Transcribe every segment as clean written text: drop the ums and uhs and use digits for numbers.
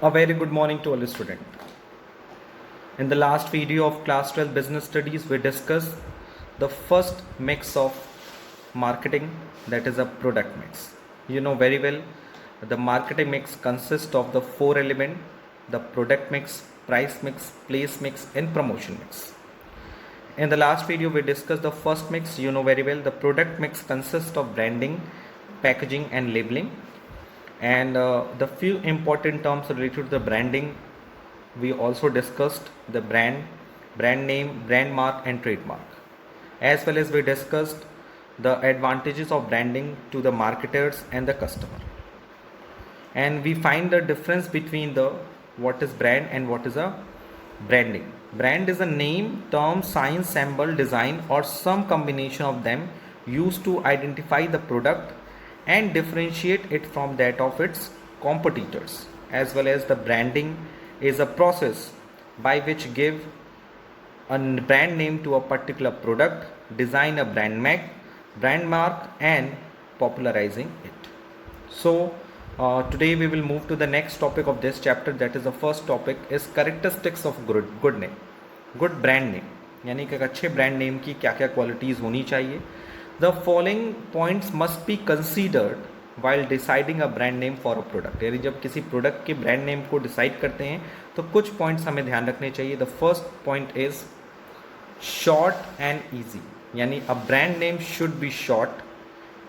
A very good morning to all the students. In the last video of class 12 business studies, we discussed the first mix of marketing, that is a product mix. You know very well the marketing mix consists of the four elements: the product mix, price mix, place mix and promotion mix. In the last video we discussed the first mix. You know very well the product mix consists of branding, packaging and labeling, and the few important terms related to the branding. We also discussed the brand name, brand mark and trademark, as well as we discussed the advantages of branding to the marketers and the customer. And we find the difference between the what is brand and what is a branding. Brand is a name, term, sign, symbol, design or some combination of them used to identify the product and differentiate it from that of its competitors. As well as the branding is a process by which give a brand name to a particular product, design a brand mark and popularizing it. So today we will move to the next topic of this chapter, that is the first topic is characteristics of good name, good brand name. यानी कि एक अच्छे brand name की क्या क्या qualities होनी चाहिए. The following points must be considered while deciding a brand name for a product. यानी जब किसी प्रोडक्ट के ब्रांड नेम को डिसाइड करते हैं तो कुछ पॉइंट्स हमें ध्यान रखने चाहिए. The first point is short and easy. यानी a brand name should be short,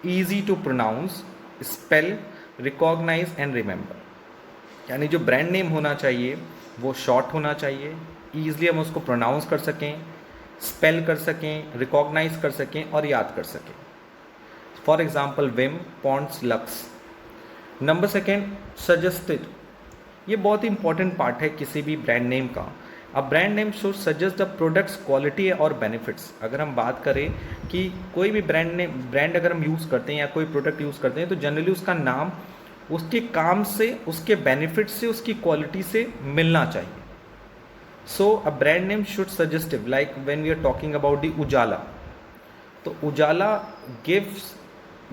easy to pronounce, spell, recognise and remember. यानी जो ब्रांड नेम होना चाहिए वो शॉर्ट होना चाहिए, ईजिली हम उसको प्रोनाउंस कर सकें, स्पेल कर सकें, रिकॉग्नाइज कर सकें और याद कर सकें. For example Vim, Pond's, Lux. Number second, suggested. ये बहुत ही इंपॉर्टेंट पार्ट है किसी भी ब्रांड नेम का. अ brand name should suggest the products quality और बेनिफिट्स. अगर हम बात करें कि कोई भी ब्रांड अगर हम यूज़ करते हैं या कोई प्रोडक्ट यूज़ करते हैं तो जनरली उसका नाम उसके काम से, उसके बेनिफिट से, उसकी क्वालिटी से मिलना चाहिए. So a brand name should suggestive, like when we are talking about the Ujala, तो उजाला गिव्स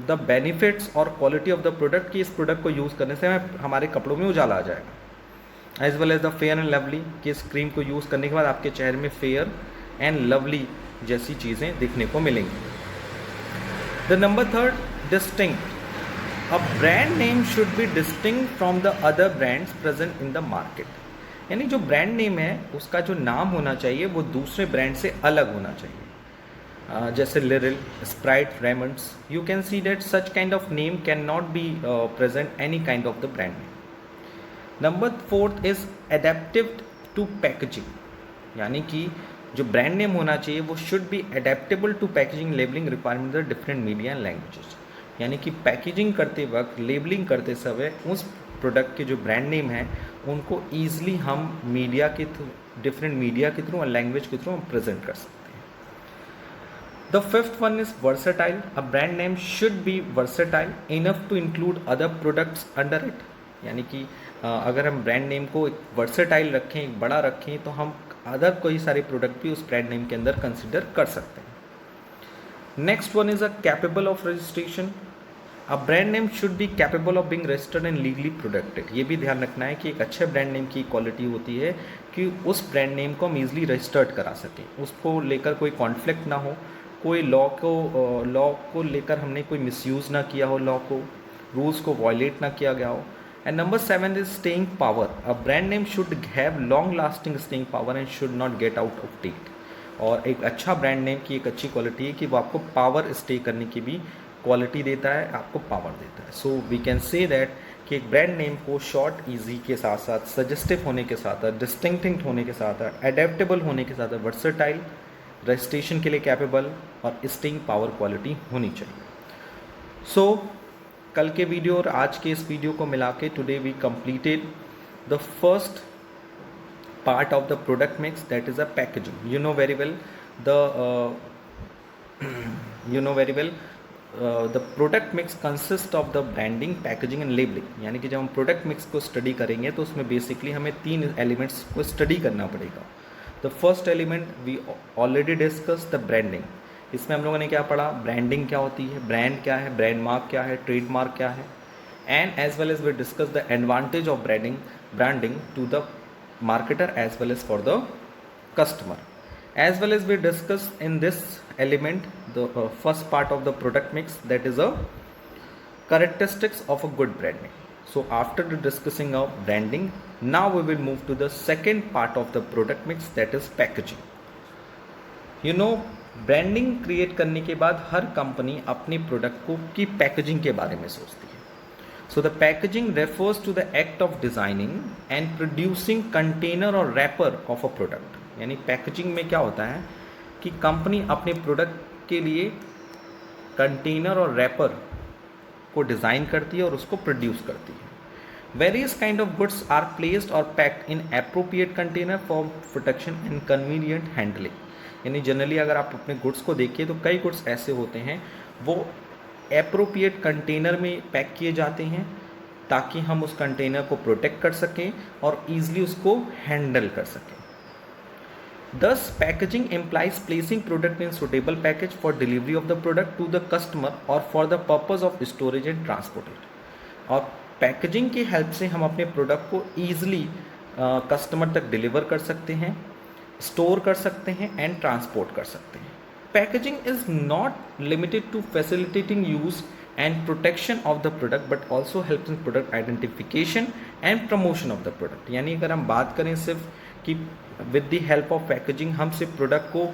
द बेनिफिट्स और क्वालिटी ऑफ द प्रोडक्ट कि इस प्रोडक्ट को यूज़ करने से हमारे कपड़ों में उजाला आ जाएगा. As well as the fair and lovely, कि इस क्रीम को यूज़ करने के बाद आपके चेहरे में फेयर एंड लवली जैसी चीज़ें दिखने को मिलेंगी. The number third, distinct. A brand name should B distinct from the other brands present in the market. यानी जो ब्रांड नेम है उसका जो नाम होना चाहिए वो दूसरे ब्रांड से अलग होना चाहिए. जैसे Liril, Sprite, Raymonds. You can see that such kind of name can not be present any kind of the brand name. Number fourth is adaptive to packaging. यानी कि जो ब्रांड नेम होना चाहिए वो should be adaptable to packaging, labelling requirement the different media and languages. यानी कि packaging करते वक्त, लेबलिंग करते समय उस प्रोडक्ट के जो ब्रांड नेम है उनको ईजिली हम मीडिया के थ्रू, डिफरेंट मीडिया के थ्रू और लैंग्वेज के थ्रू हम प्रेजेंट कर सकते हैं. The fifth one is versatile. A brand name should be versatile enough to include other products under it. यानी कि अगर हम ब्रांड नेम को एक वर्सेटाइल रखें, एक बड़ा रखें, तो हम अदर कोई सारे प्रोडक्ट भी उस ब्रांड नेम के अंदर कंसिडर कर सकते हैं. Next one is a capable of registration. A brand name should be capable of being registered and legally protected. ये भी ध्यान रखना है कि एक अच्छे ब्रांड नेम की क्वालिटी होती है कि उस ब्रांड नेम को हम ईजिली रजिस्टर्ड करा सकें, उसको लेकर कोई कॉन्फ्लिक्ट ना हो, कोई लॉ को लेकर हमने कोई मिसयूज़ ना किया हो, लॉ को, रूल्स को वायलेट ना किया गया हो. And number 7 is staying power. A brand name should have long lasting staying power and should not get out of date. और एक अच्छा ब्रांड नेम की एक अच्छी क्वालिटी है कि वो आपको पावर स्टे करने की भी क्वालिटी देता है, आपको पावर देता है. So we can say that कि एक ब्रांड नेम को शॉर्ट, ईजी के साथ साथ, सजेस्टिव होने के साथ साथ, डिस्टिंक्टिंग होने के साथ साथ, एडेप्टेबल होने के साथ साथ, वर्सेटाइल, रजिस्ट्रेशन के लिए कैपेबल और स्टेइंग पावर क्वालिटी होनी चाहिए. सो कल के वीडियो और आज के इस वीडियो को मिला के today we completed the first part of the product mix, that is a packaging. You know very well the product mix consist of the branding, packaging and labelling. यानी कि जब हम प्रोडक्ट मिक्स को study करेंगे तो उसमें basically हमें 3 elements को स्टडी करना पड़ेगा. The first element we already discuss, the branding. इसमें हम लोगों ने क्या पढ़ा, ब्रांडिंग क्या होती है, ब्रांड क्या है, ब्रांड मार्क क्या है, ट्रेडमार्क क्या है. and as well as we discuss the advantage of branding to the marketer as well as for the customer. As well as we discuss in this element the first part of the product mix, that is a characteristics of a good branding. So after the discussing of branding, now we will move to the second part of the product mix, that is packaging. You know, branding create करने के बाद हर company अपने product को की packaging के बारे में सोचती है. So the packaging refers to the act of designing and producing container or wrapper of a product. यानी पैकेजिंग में क्या होता है कि कंपनी अपने प्रोडक्ट के लिए कंटेनर और रैपर को डिज़ाइन करती है और उसको प्रोड्यूस करती है. Various kind of goods are placed और packed in appropriate container for protection and convenient handling. यानी जनरली अगर आप अपने गुड्स को देखिए तो कई गुड्स ऐसे होते हैं वो एप्रोप्रिएट कंटेनर में पैक किए जाते हैं ताकि हम उस कंटेनर को प्रोटेक्ट कर सकें और ईजिली उसको हैंडल कर सकें. Thus, packaging implies placing product in suitable package for delivery of the product to the customer or for the purpose of storage and transport it. और पैकेजिंग की हेल्प से हम अपने प्रोडक्ट को ईजिली कस्टमर तक deliver कर सकते हैं, स्टोर कर सकते हैं एंड ट्रांसपोर्ट कर सकते हैं. Packaging is not limited to facilitating use and protection of the product but also helps in product identification and promotion of the product. यानी अगर हम बात करें सिर्फ कि with the help of packaging हम सिर्फ प्रोडक्ट को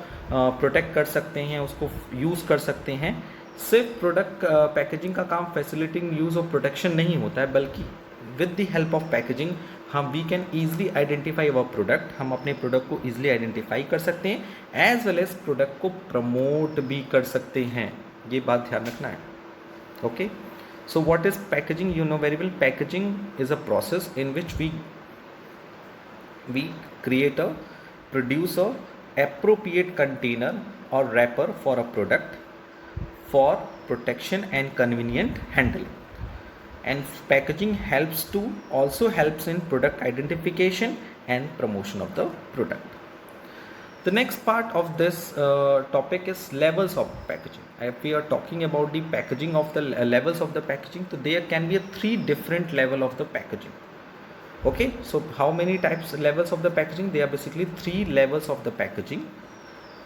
प्रोटेक्ट कर सकते हैं, उसको यूज़ कर सकते हैं. सिर्फ प्रोडक्ट पैकेजिंग का काम फैसिलिटेटिंग यूज़ ऑफ प्रोटेक्शन नहीं होता है, बल्कि with the help of packaging हम we can easily identify our product. हम अपने प्रोडक्ट को ईजिली आइडेंटिफाई कर सकते हैं एज वेल एज प्रोडक्ट को प्रमोट भी कर सकते हैं. ये बात ध्यान रखना है. Okay, so what is packaging? You know very well, packaging is a process in which we create a produce a appropriate container or wrapper for a product for protection and convenient handling. And packaging also helps in product identification and promotion of the product. The next part of this topic is levels of packaging. If we are talking about the packaging of the levels of the packaging, so there can be 3 different level of the packaging. Okay, so how many types levels of the packaging? There are basically 3 levels of the packaging.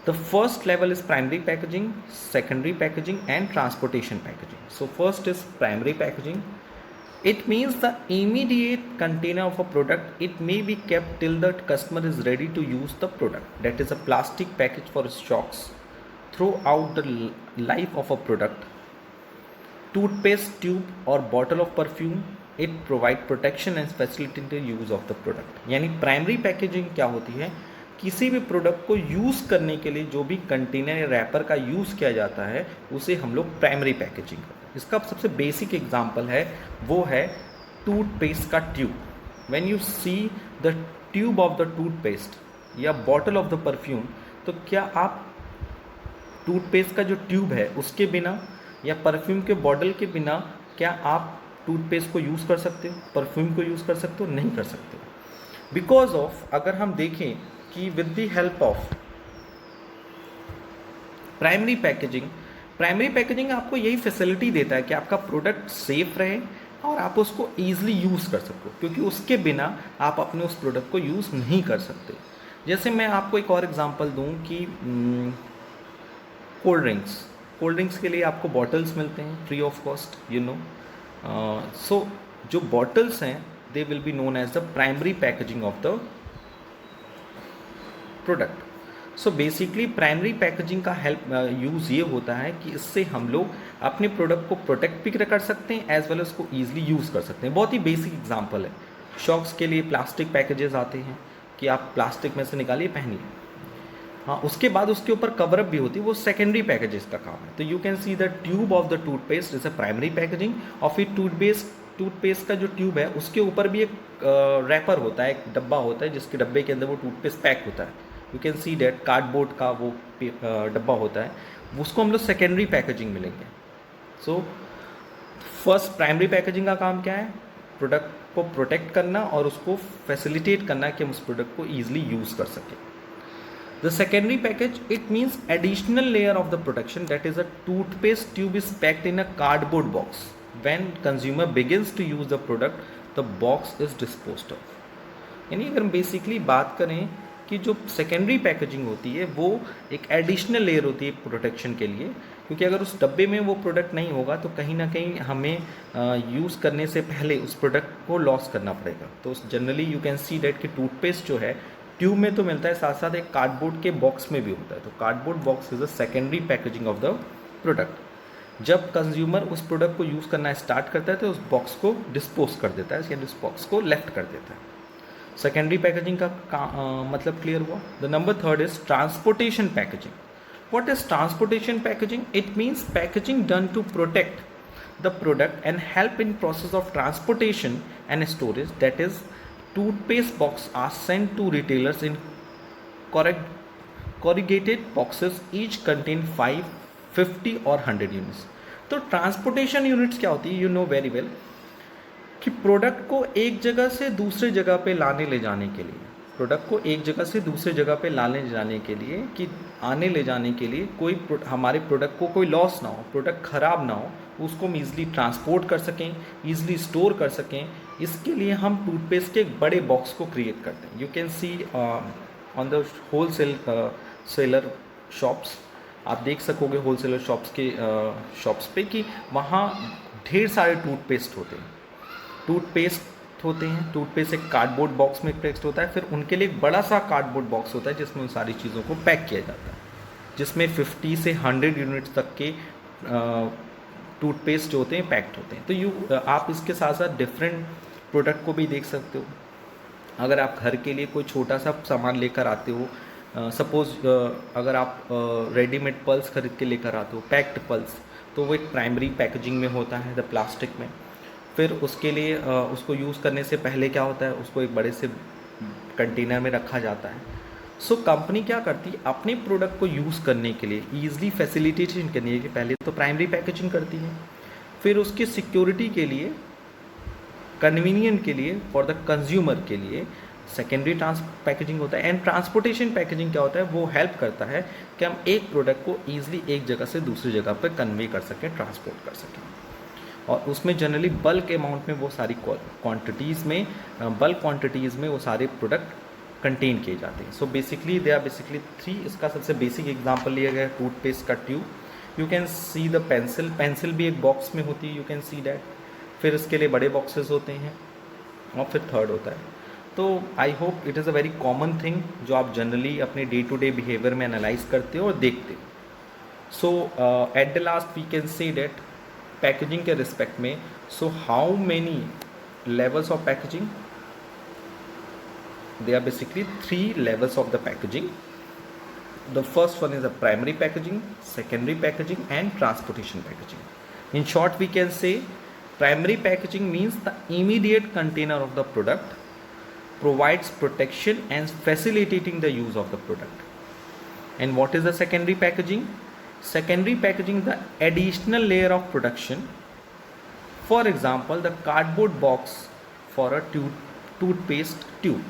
The first level is primary packaging, secondary packaging and transportation packaging. So first is primary packaging. It means the immediate container of a product. It may be kept till the customer is ready to use the product. That is a plastic package for stocks throughout the life of a product. Toothpaste tube or bottle of perfume. It provide protection and facilitate the use of the product. यानी primary packaging क्या होती है? किसी भी product को use करने के लिए जो भी कंटेनर या रैपर का यूज़ किया जाता है उसे हम लोग प्राइमरी पैकेजिंग करते हैं. इसका सबसे बेसिक एग्जांपल है वो है टूथपेस्ट का tube. When you see the tube of the toothpaste या बॉटल ऑफ द परफ्यूम, तो क्या आप टूथपेस्ट का जो ट्यूब है उसके बिना या परफ्यूम के बॉटल के बिना क्या आप टूथपेस्ट को यूज़ कर सकते हो, परफ्यूम को यूज़ कर सकते हो? नहीं कर सकते. बिकॉज ऑफ अगर हम देखें कि with the help of primary packaging आपको यही फैसिलिटी देता है कि आपका प्रोडक्ट सेफ रहे और आप उसको ईजिली यूज़ कर सको, क्योंकि उसके बिना आप अपने उस प्रोडक्ट को यूज़ नहीं कर सकते. जैसे मैं आपको एक और एग्जांपल दूं कि कोल्ड ड्रिंक्स के लिए आपको बॉटल्स मिलते हैं free of cost, you know. So जो बॉटल्स हैं they will be known as the primary packaging of the product. So basically primary packaging का यूज़ ये होता है कि इससे हम लोग अपने प्रोडक्ट को प्रोटेक्ट भी कर सकते हैं एज वेल एज उसको ईजिली यूज़ कर सकते हैं. बहुत ही बेसिक एग्जांपल है. शॉक्स के लिए प्लास्टिक पैकेजेस आते हैं कि आप प्लास्टिक में से निकालिए पहनिए. हाँ, उसके बाद उसके ऊपर कवरअप भी होती है, वो सेकेंडरी पैकेजेस का काम है. तो you can see the tube of the toothpaste is a primary packaging. और फिर टूथपेस्ट का जो ट्यूब है उसके ऊपर भी एक रैपर होता है, एक डब्बा होता है जिसके डब्बे के अंदर वो टूथपेस्ट पैक होता है. You can see that cardboard का वो डब्बा होता है, उसको हम लोग सेकेंडरी पैकेजिंग मिलेंगे. सो फर्स्ट प्राइमरी पैकेजिंग का काम क्या है? प्रोडक्ट को प्रोटेक्ट करना और उसको फैसिलिटेट करना कि हम उस प्रोडक्ट को ईजिली यूज़ कर सकें. The secondary package, it means additional layer of the protection, that is a toothpaste tube is packed in a cardboard box when consumer begins to use the product, the box is disposed of. यानी अगर हम basically बात करें कि जो secondary packaging होती है वो एक एडिशनल लेयर होती है प्रोटेक्शन के लिए, क्योंकि अगर उस डब्बे में वो प्रोडक्ट नहीं होगा तो कहीं ना कहीं हमें यूज़ करने से पहले उस प्रोडक्ट को लॉस करना पड़ेगा. तो generally you can see that कि टूथपेस्ट जो है ट्यूब में तो मिलता है, साथ साथ एक कार्डबोर्ड के बॉक्स में भी होता है. तो cardboard box is a secondary packaging of the product. जब कंज्यूमर उस प्रोडक्ट को यूज़ करना स्टार्ट करता है तो उस बॉक्स को डिस्पोज कर देता है, यानी उस बॉक्स को लेफ्ट कर देता है. सेकेंडरी पैकेजिंग का मतलब क्लियर हुआ. The number third is transportation packaging. What is transportation packaging? It means packaging done to protect the product and help in process of transportation and storage. That is toothpaste box are sent to retailers in corrugated boxes, each contain 5, 50 और 100 units. तो transportation units क्या होती है? You know very well कि product को एक जगह से दूसरे जगह पे लाने ले जाने के लिए, प्रोडक्ट को एक जगह से दूसरे जगह पे लाने ले जाने के लिए कि आने ले जाने के लिए कोई हमारे प्रोडक्ट को कोई लॉस ना हो, प्रोडक्ट ख़राब ना हो, उसको हम ईज़िली ट्रांसपोर्ट कर सकें, ईज़िली स्टोर कर सकें. इसके लिए हम टूथपेस्ट के एक बड़े बॉक्स को क्रिएट करते हैं. You can see on the wholesaler shops, आप देख सकोगे होल सेलर शॉप्स के शॉप्स पे कि वहाँ ढेर सारे टूथपेस्ट होते हैं. टूथपेस्ट एक कार्डबोर्ड बॉक्स में पैक्ड होता है. फिर उनके लिए एक बड़ा सा कार्डबोर्ड बॉक्स होता है जिसमें उन सारी चीज़ों को पैक किया जाता है, जिसमें 50 से 100 यूनिट्स तक के टूथपेस्ट जो होते हैं पैक्ड होते हैं. तो आप इसके साथ साथ डिफरेंट प्रोडक्ट को भी देख सकते हो. अगर आप घर के लिए कोई छोटा सा सामान लेकर आते हो, सपोज़ अगर आप रेडीमेड पल्स खरीद के लेकर आते हो, पैक्ड पल्स, तो वो एक प्राइमरी पैकेजिंग में होता है, द प्लास्टिक में. फिर उसके लिए उसको यूज़ करने से पहले क्या होता है, उसको एक बड़े से कंटेनर में रखा जाता है. सो कंपनी क्या करती है, अपने प्रोडक्ट को यूज़ करने के लिए ईजिली फैसिलिटेशन करने के पहले तो प्राइमरी पैकेजिंग करती है. फिर उसकी सिक्योरिटी के लिए, कन्वीनियंट के लिए, फॉर द कंज्यूमर के लिए सेकेंडरी पैकेजिंग होता है. एंड ट्रांसपोर्टेशन पैकेजिंग क्या होता है, वो हेल्प करता है कि हम एक प्रोडक्ट को ईजिली एक जगह से दूसरी जगह पर कन्वे कर सकें, ट्रांसपोर्ट कर सकें. और उसमें जनरली बल्क अमाउंट में वो सारी क्वांटिटीज़ में, बल्क क्वांटिटीज़ में वो सारे प्रोडक्ट कंटेन किए जाते हैं. So basically they are basically 3. इसका सबसे बेसिक एग्जांपल लिया गया है टूथपेस्ट का tube. You can see the pencil भी एक बॉक्स में होती है, यू कैन सी डैट. फिर इसके लिए बड़े बॉक्सेस होते हैं और फिर थर्ड होता है. तो I hope it is a very common thing जो आप जनरली अपने डे टू डे बिहेवियर में एनालाइज करते हो और देखते हो. So at the last we can say that packaging के रिस्पेक्ट में, so how many levels of packaging? There are basically 3 levels of the packaging. The first one is a primary packaging, secondary packaging and transportation packaging. In short, we can say primary packaging means the immediate container of the product, provides protection and facilitating the use of the product. And what is the secondary packaging? Secondary packaging is the additional layer of production. For example, the cardboard box for a toothpaste tube.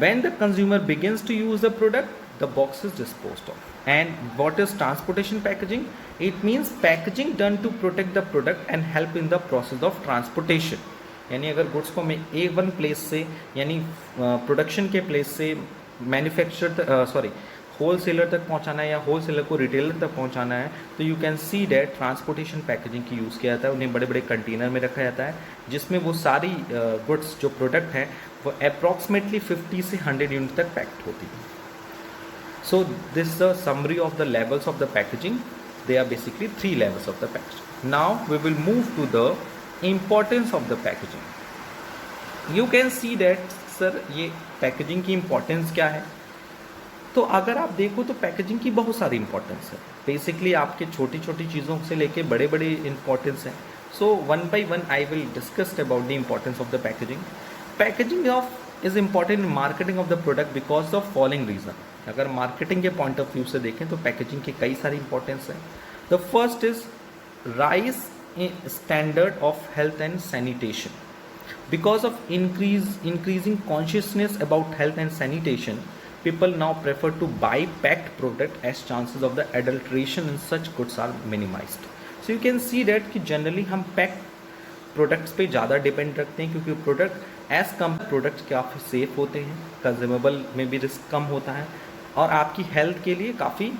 When the consumer begins to use the product, the box is disposed of. And what is transportation packaging? It means packaging done to protect the product and help in the process of transportation. यानी अगर goods को मैं one place से, यानी production के place से manufacture whole seller तक पहुंचाना है या होल सेलर को रिटेलर तक पहुंचाना है, तो you can see that transportation packaging की यूज़ किया जाता है. उन्हें बड़े बड़े कंटेनर में रखा जाता है जिसमें वो सारी गुड्स जो प्रोडक्ट हैं वो अप्रॉक्सीमेटली 50 से 100 यूनिट तक पैक्ड होती है. So this the summary of the levels of the packaging. They are basically 3 levels of the packaging. Now we will move to the importance of the packaging. You can see that sir ये packaging की importance क्या है. तो अगर आप देखो तो packaging की बहुत सारी इंपॉर्टेंस है. बेसिकली आपके छोटी छोटी चीज़ों से लेके बड़े बड़े इंपॉर्टेंस हैं. So one by one I will discuss about the importance of the packaging. Packaging is important in marketing of the product because of following reason. अगर मार्केटिंग के पॉइंट ऑफ व्यू से देखें तो पैकेजिंग की कई सारी importance है. The first is rise in standard of health and sanitation. Because of increasing consciousness about health and sanitation, people now prefer to buy packed product as chances of the adulteration in such goods are minimized. So you can see that कि generally हम pack products पे ज़्यादा depend रखते हैं, क्योंकि product as कम products काफ़ी safe होते हैं, कंज्यूमेबल में भी रिस्क कम होता है और आपकी हेल्थ के लिए काफ़ी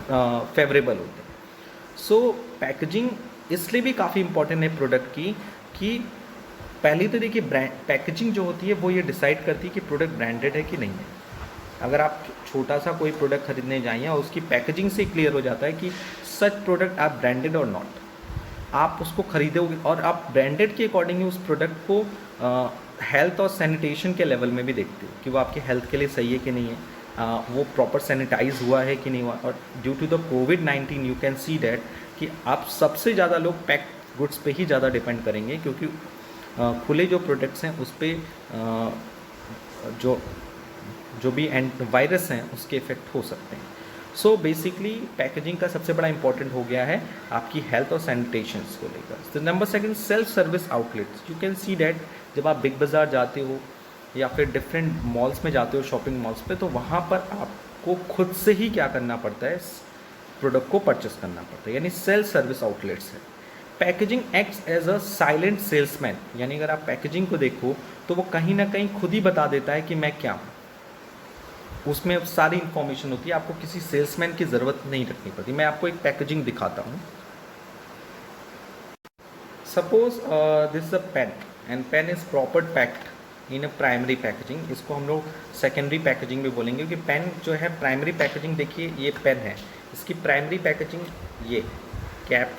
फेवरेबल होते हैं। सो पैकेजिंग इसलिए भी काफ़ी इंपॉर्टेंट है प्रोडक्ट की कि पहली तो देखिए पैकेजिंग जो होती है वो ये डिसाइड करती है कि प्रोडक्ट ब्रांडेड है कि नहीं है। अगर आप छोटा सा कोई प्रोडक्ट खरीदने जाइए और उसकी पैकेजिंग से क्लियर हो जाता है कि सच प्रोडक्ट आर ब्रांडेड और नॉट, आप उसको खरीदोगे और आप ब्रांडेड के अकॉर्डिंग उस प्रोडक्ट को हेल्थ और सैनिटेशन के लेवल में भी देखते हो कि वो आपके हेल्थ के लिए सही है कि नहीं है, वो प्रॉपर सैनिटाइज हुआ है कि नहीं हुआ। और ड्यू टू द कोविड-19 यू कैन सी डैट कि आप सबसे ज़्यादा लोग पैक गुड्स पे ही ज़्यादा डिपेंड करेंगे, क्योंकि खुले जो प्रोडक्ट्स हैं उस पर जो भी वायरस हैं उसके इफेक्ट हो सकते हैं। सो बेसिकली पैकेजिंग का सबसे बड़ा इंपॉर्टेंट हो गया है आपकी हेल्थ और सैनिटेशंस को लेकर। तो number second, self service outlets. You can see that जब आप बिग बाज़ार जाते हो या फिर डिफरेंट मॉल्स में जाते हो, शॉपिंग मॉल्स पे, तो वहाँ पर आपको खुद से ही क्या करना पड़ता है, प्रोडक्ट को परचेस करना पड़ता है, यानी सेल्फ सर्विस आउटलेट्स है। Packaging acts as a silent salesman, यानी अगर आप पैकेजिंग को देखो तो वो कहीं ना कहीं खुद ही बता देता है कि मैं क्या हूँ। उसमें सारी इन्फॉर्मेशन होती है, आपको किसी सेल्समैन की ज़रूरत नहीं रखनी पड़ती। मैं आपको एक पैकेजिंग दिखाता हूँ। Suppose this is a pen and pen is proper packed in a primary packaging. इसको हम लोग सेकेंडरी पैकेजिंग भी बोलेंगे, क्योंकि पेन जो है प्राइमरी पैकेजिंग, देखिए ये पेन है, इसकी प्राइमरी पैकेजिंग ये कैप,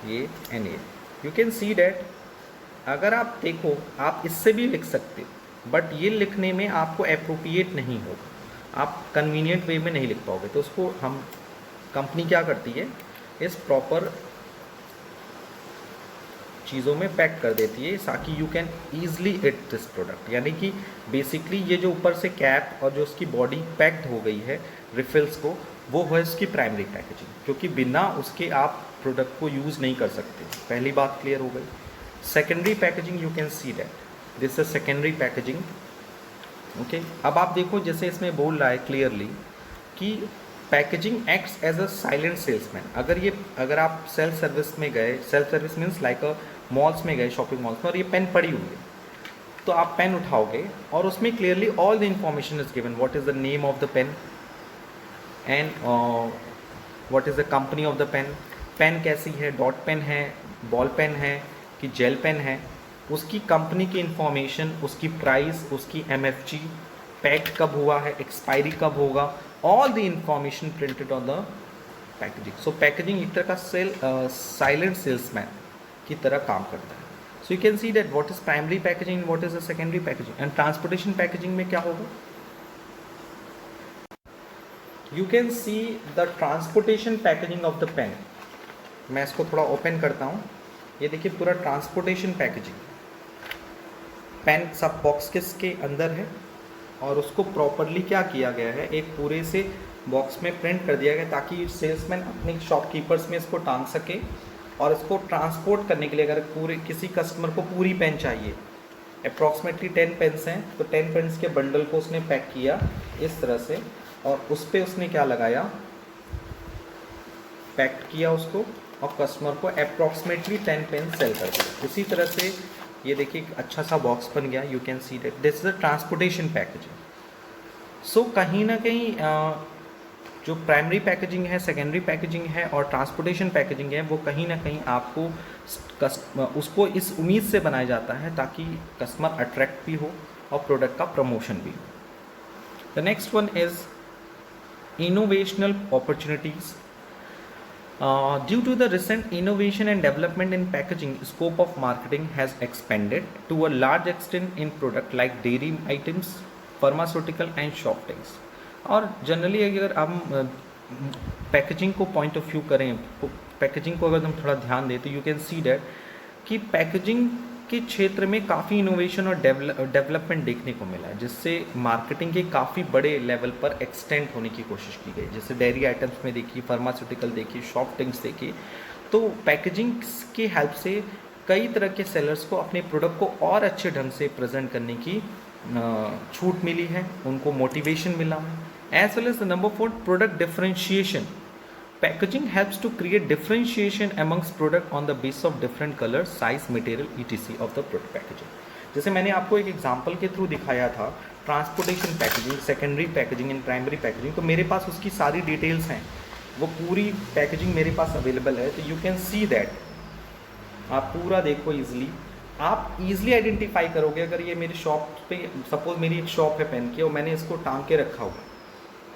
ये एंड ये। यू कैन सी डैट अगर आप देखो आप इससे भी लिख सकते हो, बट ये लिखने में आपको अप्रोप्रिएट नहीं होगा, आप कन्वीनियंट वे में नहीं लिख पाओगे। तो उसको हम कंपनी क्या करती है, इस प्रॉपर चीज़ों में पैक कर देती है ताकि you can easily it this product. यानी कि बेसिकली ये जो ऊपर से कैप और जो उसकी बॉडी पैक्ड हो गई है रिफिल्स को, वो है इसकी प्राइमरी पैकेजिंग, क्योंकि बिना उसके आप प्रोडक्ट को यूज़ नहीं कर सकते। पहली बात क्लियर हो गई। Secondary packaging, you can see that this is secondary packaging. Okay, अब आप देखो जैसे इसमें बोल रहा है क्लियरली कि packaging acts as a silent salesman. अगर आप सेल्फ सर्विस में गए, self service means like a malls में गए, शॉपिंग मॉल्स में, और ये पेन पड़ी हुई है, तो आप पेन उठाओगे और उसमें clearly all the information is given, what is the name of the pen and what is the company of the pen, pen कैसी है, डॉट पेन है, बॉल पेन है कि जेल पेन है, उसकी कंपनी की इंफॉर्मेशन, उसकी प्राइस, उसकी MFG, पैक कब हुआ है, एक्सपायरी कब होगा, all the information printed on the packaging. So packaging एक तरह का साइलेंट सेल्समैन की तरह काम करता है। So you can see that what is primary packaging, what is the secondary packaging. And transportation packaging में क्या होगा, you can see the transportation packaging of the pen. मैं इसको थोड़ा ओपन करता हूँ, ये देखिए पूरा ट्रांसपोर्टेशन पैकेजिंग, पेन सब बॉक्स के अंदर है और उसको प्रॉपरली क्या किया गया है, एक पूरे से बॉक्स में प्रिंट कर दिया गया ताकि सेल्समैन अपने शॉपकीपर्स में इसको टांग सके और इसको ट्रांसपोर्ट करने के लिए अगर पूरे किसी कस्टमर को पूरी पेन चाहिए, अप्रॉक्सीमेटली 10 पेन्स हैं, तो 10 पेन्स के बंडल को उसने पैक किया इस तरह से और उस पर उसने क्या लगाया, पैक किया उसको और कस्टमर को अप्रॉक्सीमेटली 10 पेन सेल कर दिया। उसी तरह से ये देखिए एक अच्छा सा बॉक्स बन गया। You can see that this is a transportation packaging. So कहीं ना कहीं जो प्राइमरी पैकेजिंग है, सेकेंडरी पैकेजिंग है और ट्रांसपोर्टेशन पैकेजिंग है, वो कहीं ना कहीं आपको उसको इस उम्मीद से बनाया जाता है ताकि कस्टमर अट्रैक्ट भी हो और प्रोडक्ट का प्रमोशन भी हो। The next one is innovational opportunities. Due to the recent innovation and development in packaging, scope of marketing has expanded to a large extent in product like dairy items, pharmaceutical and soft drinks. और generally अगर हम packaging को point of view करें, packaging को अगर हम थोड़ा ध्यान दें तो यू कैन सी डैट कि पैकेजिंग के क्षेत्र में काफ़ी इनोवेशन और डेवलपमेंट देखने को मिला है, जिससे मार्केटिंग के काफ़ी बड़े लेवल पर एक्सटेंड होने की कोशिश की गई। जैसे डेयरी आइटम्स में देखिए, फार्मास्यूटिकल देखिए, सॉफ्ट ड्रिंक्स देखिए, तो पैकेजिंग की हेल्प से कई तरह के सेलर्स को अपने प्रोडक्ट को और अच्छे ढंग से प्रेजेंट करने की छूट मिली है, उनको मोटिवेशन मिला है as well as the number 4, product differentiation. Packaging helps to create differentiation amongst product on the basis of different color, size, material, etc. of the product packaging. जैसे मैंने आपको एक एग्जांपल के थ्रू दिखाया था transportation packaging, secondary packaging and primary packaging, तो मेरे पास उसकी सारी डिटेल्स हैं, वो पूरी पैकेजिंग मेरे पास अवेलेबल है. तो यू कैन सी दैट, आप पूरा देखो इजीली, आप इजीली आइडेंटिफाई करोगे. अगर ये मेरी शॉप पे, सपोज मेरी एक शॉप है पेन की और मैंने इसको टांग के रखा हुआ है,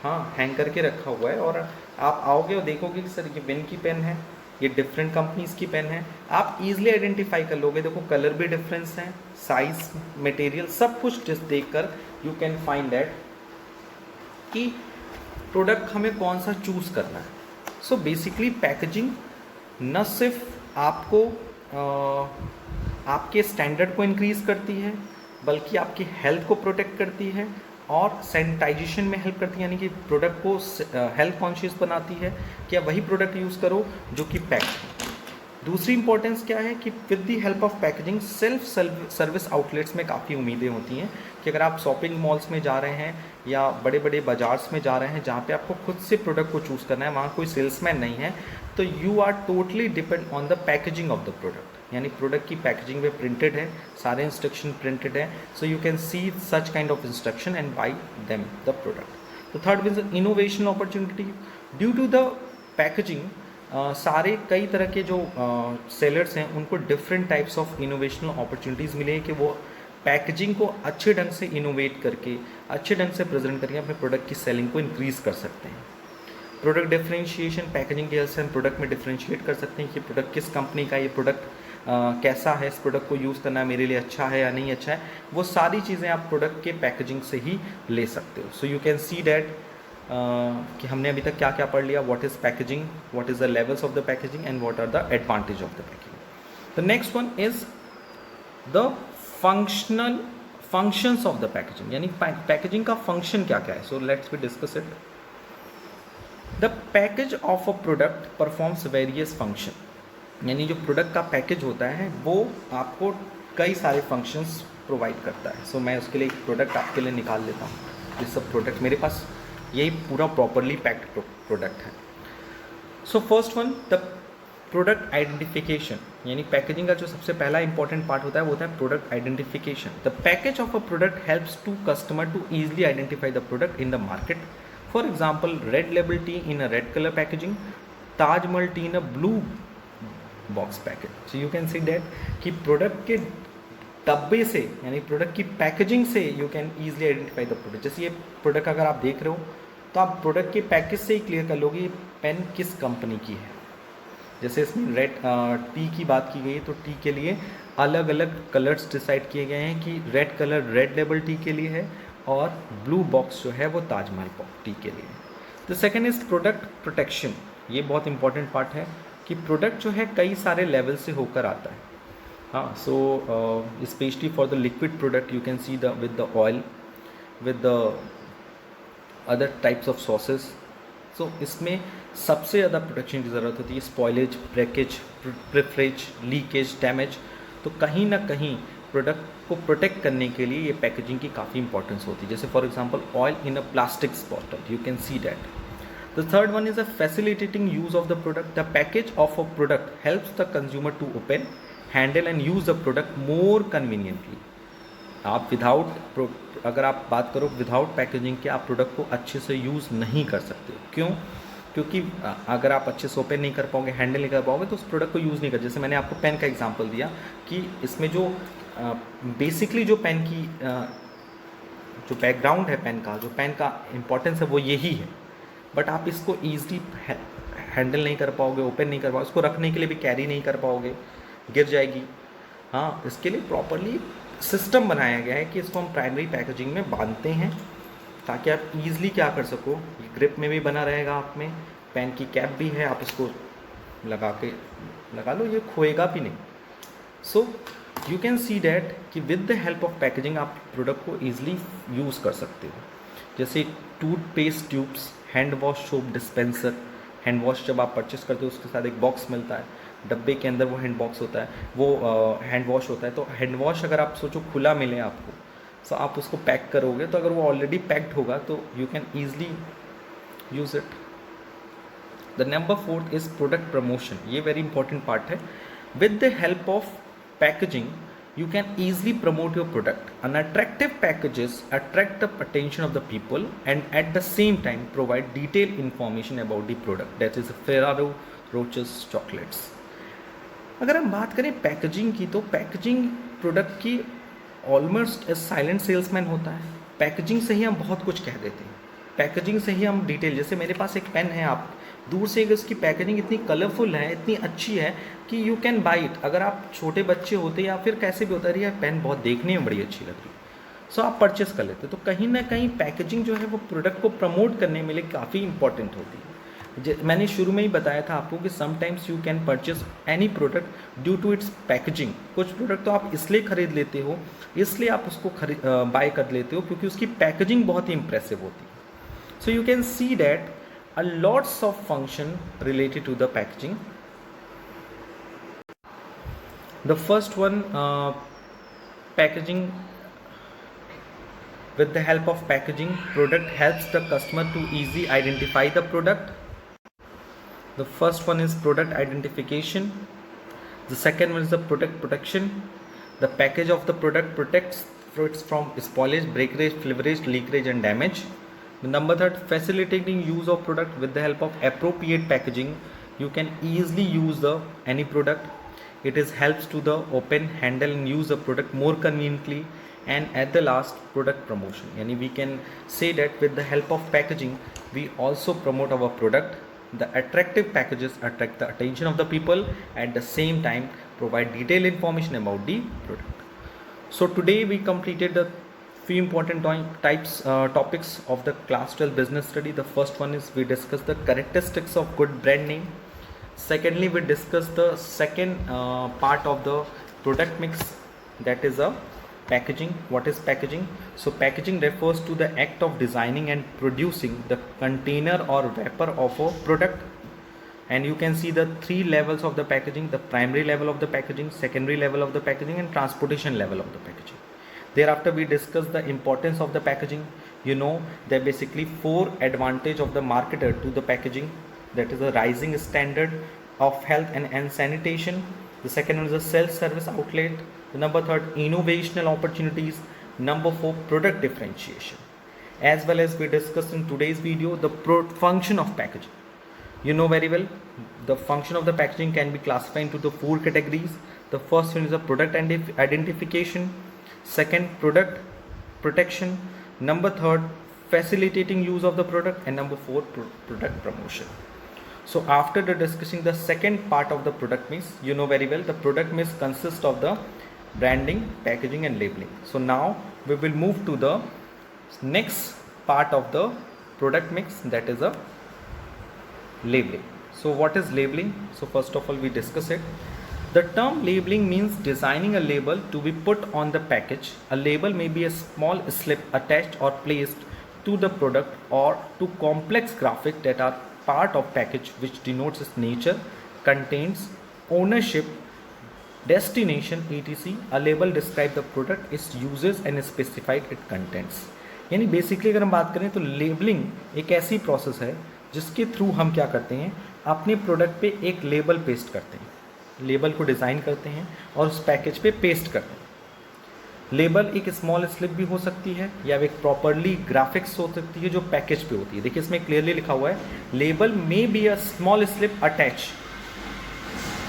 हाँ हैंग करके रखा हुआ है, और आप आओगे और देखोगे कि सर ये विन की पेन है, ये डिफरेंट कंपनीज की पेन है, आप इजीली आइडेंटिफाई कर लोगे. देखो कलर भी डिफरेंस है, साइज, मटेरियल, सब कुछ जिस देख कर यू कैन फाइंड दैट कि प्रोडक्ट हमें कौन सा चूज़ करना है. सो बेसिकली पैकेजिंग न सिर्फ आपको आपके स्टैंडर्ड को इंक्रीज़ करती है, बल्कि आपकी हेल्थ को प्रोटेक्ट करती है और सैनिटाइजेशन में हेल्प करती है, यानी कि प्रोडक्ट को हेल्थ कॉन्शियस बनाती है कि आप वही प्रोडक्ट यूज़ करो जो कि पैक. दूसरी इंपॉर्टेंस क्या है कि with the help of packaging self service outlets में काफ़ी उम्मीदें होती हैं कि अगर आप शॉपिंग मॉल्स में जा रहे हैं या बड़े बड़े बाजार्स में जा रहे हैं जहाँ पे आपको खुद से प्रोडक्ट को चूज़ करना है, वहाँ कोई सेल्समैन नहीं है, तो you are totally depend on the packaging of the product. यानी प्रोडक्ट की पैकेजिंग में प्रिंटेड है, सारे इंस्ट्रक्शन प्रिंटेड है, so you can see such kind of instruction and by them the product. तो third means innovation opportunity. Due to the packaging सारे कई तरह के जो सेलर्स हैं उनको different types of innovational opportunities मिले हैं कि वो पैकेजिंग को अच्छे ढंग से इनोवेट करके, अच्छे ढंग से प्रेजेंट करके अपने प्रोडक्ट की सेलिंग को इंक्रीज़ कर सकते हैं. प्रोडक्ट डिफरेंशिएशन, पैकेजिंग की हेल्प से हम प्रोडक्ट में डिफरेंशिएट कर सकते हैं कि प्रोडक्ट किस कंपनी का, ये प्रोडक्ट कैसा है, इस प्रोडक्ट को यूज़ करना मेरे लिए अच्छा है या नहीं अच्छा है, वो सारी चीज़ें आप प्रोडक्ट के पैकेजिंग से ही ले सकते हो. So you can see that कि हमने अभी तक क्या क्या पढ़ लिया. What is packaging, what is the levels of the packaging and what are the advantage of the packaging. The next one is the functions of the packaging, यानी packaging का फंक्शन क्या क्या है. So let's be discuss it. The package of a product performs various function, यानी जो product का package होता है वो आपको कई सारे फंक्शंस प्रोवाइड करता है. सो मैं उसके लिए एक प्रोडक्ट आपके लिए निकाल लेता हूँ. ये सब प्रोडक्ट मेरे पास, यही पूरा प्रॉपरली पैक्ड प्रोडक्ट है. So first one, the product identification, यानी पैकेजिंग का जो सबसे पहला इंपॉर्टेंट पार्ट होता है वो होता है product identification. The package of a product helps to customer to easily identify the product in the market. For example, red label tea in a red colour packaging, Taj Mahal tea in a blue box package. So you can see that कि product के डब्बे से, यानी product की packaging से you can easily identify the product. जैसे ये product अगर आप देख रहे हो तो आप प्रोडक्ट के पैकेज से ही क्लियर कर लोगे ये पेन किस कंपनी की है. जैसे इसमें रेड टी की बात की गई तो टी के लिए अलग अलग कलर्स डिसाइड किए गए हैं कि red colour red label T के लिए है और ब्लू बॉक्स जो है वो ताजमहल टी के लिए है. The second is product protection. ये बहुत इंपॉर्टेंट पार्ट है कि प्रोडक्ट जो है कई सारे लेवल से होकर आता है. हाँ, so specially for the liquid product you can see the with the oil, with the other types of sauces. So इसमें सबसे ज़्यादा प्रोटेक्शन की ज़रूरत होती है. Spoilage, breakage, pilferage, leakage, damage. तो कहीं ना कहीं प्रोडक्ट को प्रोटेक्ट करने के लिए ये पैकेजिंग की काफ़ी इंपॉर्टेंस होती है. जैसे for example oil in a plastic bottle, you can see that. The third one is a facilitating use of the product. The package of a product helps the consumer to open, handle and use the product more conveniently. आप without, अगर आप बात करो without packaging के, आप product को अच्छे से यूज़ नहीं कर सकते. क्यों? क्योंकि अगर आप अच्छे से ओपन नहीं कर पाओगे, हैंडल नहीं कर पाओगे, तो उस प्रोडक्ट को यूज़ नहीं कर. जैसे मैंने आपको पेन का एग्जांपल दिया कि इसमें जो बेसिकली जो पेन की जो बैकग्राउंड है पेन का, जो पेन का इम्पोर्टेंस है वो यही है, बट आप इसको ईजिली हैंडल नहीं कर पाओगे, ओपन नहीं कर पाओगे, उसको रखने के लिए भी कैरी नहीं कर पाओगे, गिर जाएगी. हाँ, इसके लिए प्रॉपरली सिस्टम बनाया गया है कि इसको हम प्राइमरी पैकेजिंग में बांधते हैं ताकि आप ईजिली क्या कर सको, ये ग्रिप में भी बना रहेगा. आप में पेन की कैप भी है, आप इसको लगा लो, ये खोएगा भी नहीं. So you can see that कि with the help of packaging आप प्रोडक्ट को ईजिली यूज़ कर सकते हो. जैसे toothpaste tubes, hand wash soap dispenser. Hand wash जब आप परचेस करते हो उसके साथ एक बॉक्स मिलता है, डब्बे के अंदर वो हैंड बॉक्स होता है, वो हैंड वॉश होता है. तो हैंड वॉश अगर आप सोचो खुला मिले आपको, सो आप उसको पैक करोगे तो अगर वो ऑलरेडी पैक्ड होगा तो you can easily use it. The number 4 is product promotion. ये वेरी इंपॉर्टेंट पार्ट है. With the help of packaging you can easily promote your product. An attractive packages attract the attention of the people and at the same time provide detailed information about the product. That is Ferrero Rocher's chocolates. अगर हम बात करें packaging की तो packaging product की almost silent salesman होता है. Packaging से ही हम बहुत कुछ कह देते हैं. पैकेजिंग से ही हम डिटेल, जैसे मेरे पास एक पेन है, आप दूर से उसकी पैकेजिंग इतनी कलरफुल है, इतनी अच्छी है कि यू कैन बाई इट. अगर आप छोटे बच्चे होते या फिर कैसे भी होता है, पेन बहुत देखने में बड़ी अच्छी लग रही है, सो आप परचेस कर लेते. तो कहीं ना कहीं पैकेजिंग जो है वो प्रोडक्ट को प्रमोट करने में लिए काफ़ी इंपॉर्टेंट होती है. मैंने शुरू में ही बताया था आपको कि sometimes you can purchase any product due to its packaging. कुछ प्रोडक्ट तो आप इसलिए खरीद लेते हो, इसलिए आप उसको बाय कर लेते हो क्योंकि उसकी पैकेजिंग बहुत ही इंप्रेसिव होती है. So you can see that a lots of function related to the packaging. The first one, packaging. With the help of packaging, product helps the customer to easily identify the product. The first one is product identification. The second one is the product protection. The package of the product protects fruits from spoilage, breakage, flavorage, leakage and damage. The number 3, facilitating use of product. With the help of appropriate packaging, you can easily use any product. It is helps to the open, handle and use the product more conveniently. And at the last, product promotion. Yani we can say that with the help of packaging, we also promote our product. The attractive packages attract the attention of the people, at the same time provide detailed information about the product. So today we completed the few important topics of the class 12 business study. The first one is we discussed the characteristics of good brand name. Secondly, we discussed the second part of the product mix, that is a packaging. What is packaging? So packaging refers to the act of designing and producing the container or wrapper of a product. And you can see the 3 levels of the packaging: the primary level of the packaging, secondary level of the packaging and transportation level of the packaging. Thereafter we discuss the importance of the packaging. You know, there are basically 4 advantage of the marketer to the packaging. That is a rising standard of health and sanitation. The second one is a self-service outlet. The number 3, innovational opportunities. Number 4, product differentiation. As well as we discussed in today's video the function of packaging. You know very well, the function of the packaging can be classified into the 4 categories. The first one is a product identification. Second, product protection. Number 3, facilitating use of the product. And number 4, product promotion. So after the discussing the second part of the product mix, you know very well the product mix consists of the branding, packaging and labeling. So now we will move to the next part of the product mix, that is a labeling. So what is labeling? So first of all we discuss it. The term labeling means designing a label to be put on the package. A label may be a small slip attached or placed to the product, or to complex graphics that are part of package which denotes its nature, contains, ownership, destination, etc. A label describes the product, its uses and specified its contents. यानी basically अगर हम बात करें तो labelling एक ऐसी process है जिसके थ्रू हम क्या करते हैं, अपने प्रोडक्ट पे एक लेबल पेस्ट करते हैं, लेबल को डिज़ाइन करते हैं और उस पैकेज पे पेस्ट करते हैं. लेबल एक स्मॉल स्लिप भी हो सकती है या एक प्रॉपरली ग्राफिक्स हो सकती है जो पैकेज पे होती है. देखिए इसमें क्लियरली लिखा हुआ है, label may be a small slip attach.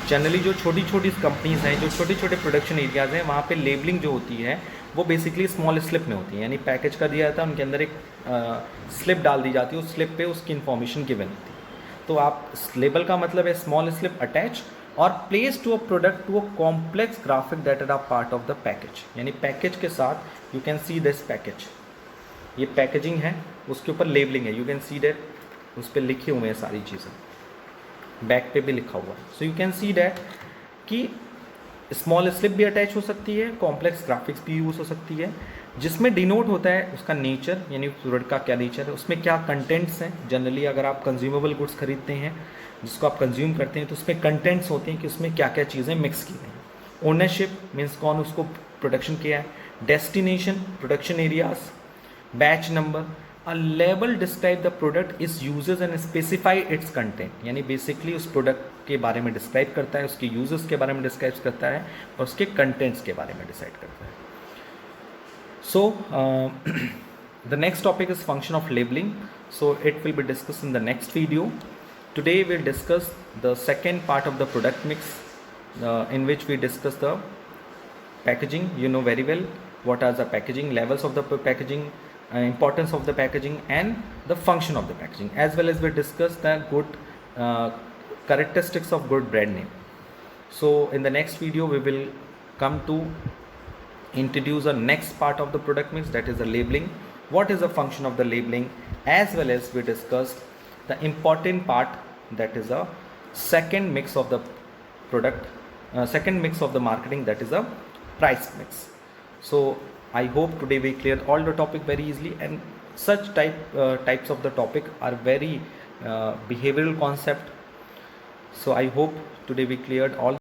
Generally जो छोटी छोटी कंपनीज हैं, जो छोटे छोटे प्रोडक्शन एरियाज हैं, वहाँ पे लेबलिंग जो होती है वो बेसिकली स्मॉल स्लिप में होती है. यानी पैकेज का दिया जाता है, उनके अंदर एक स्लिप डाल दी जाती है, उस स्लिप पे उसकी इन्फॉर्मेशन गिवन होती है. तो आप लेबल का मतलब है small slip attach or place to a product to a complex graphic that are part of the package. यानी पैकेज के साथ you can see this package, ये पैकेजिंग है, उसके ऊपर लेबलिंग है. यू कैन सी दैट उस पर लिखे हुए हैं सारी चीज़ें, बैक पे भी लिखा हुआ है. So you can see that कि स्मॉल स्लिप भी अटैच हो सकती है, कॉम्प्लेक्स ग्राफिक्स भी यूज़ हो सकती है, जिसमें डिनोट होता है उसका नेचर, यानी प्रोडक्ट का क्या नेचर है, उसमें क्या कंटेंट्स हैं. जनरली अगर आप कंज्यूमेबल गुड्स खरीदते हैं जिसको आप कंज्यूम करते हैं तो उसमें कंटेंट्स होते हैं कि उसमें क्या क्या चीज़ें मिक्स की गई. ओनरशिप मीन्स कौन उसको प्रोडक्शन क्या है, destination, production areas, batch number, a label describe the product is uses and specify it's content, यानी बेसिकली उस प्रोडक्ट के बारे में डिस्क्राइब करता है, उसके यूजेस के बारे में डिस्क्राइब करता है और उसके कंटेंट्स के बारे में डिसाइड करता है. So the next topic is function of labeling. So it will be discussed in the next video. Today we'll discuss the second part of the product mix, in which we discuss the packaging. You know very well what are the packaging, levels of the packaging, importance of the packaging, and the function of the packaging, as well as we discuss the good characteristics of good brand name. So in the next video we will come to introduce a next part of the product mix, that is the labeling. What is the function of the labeling, as well as we discussed the important part, that is a second mix of the product, second mix of the marketing, that is a price mix. So I hope today we cleared all the topic very easily, and such types of the topic are very behavioral concept. So I hope today we cleared all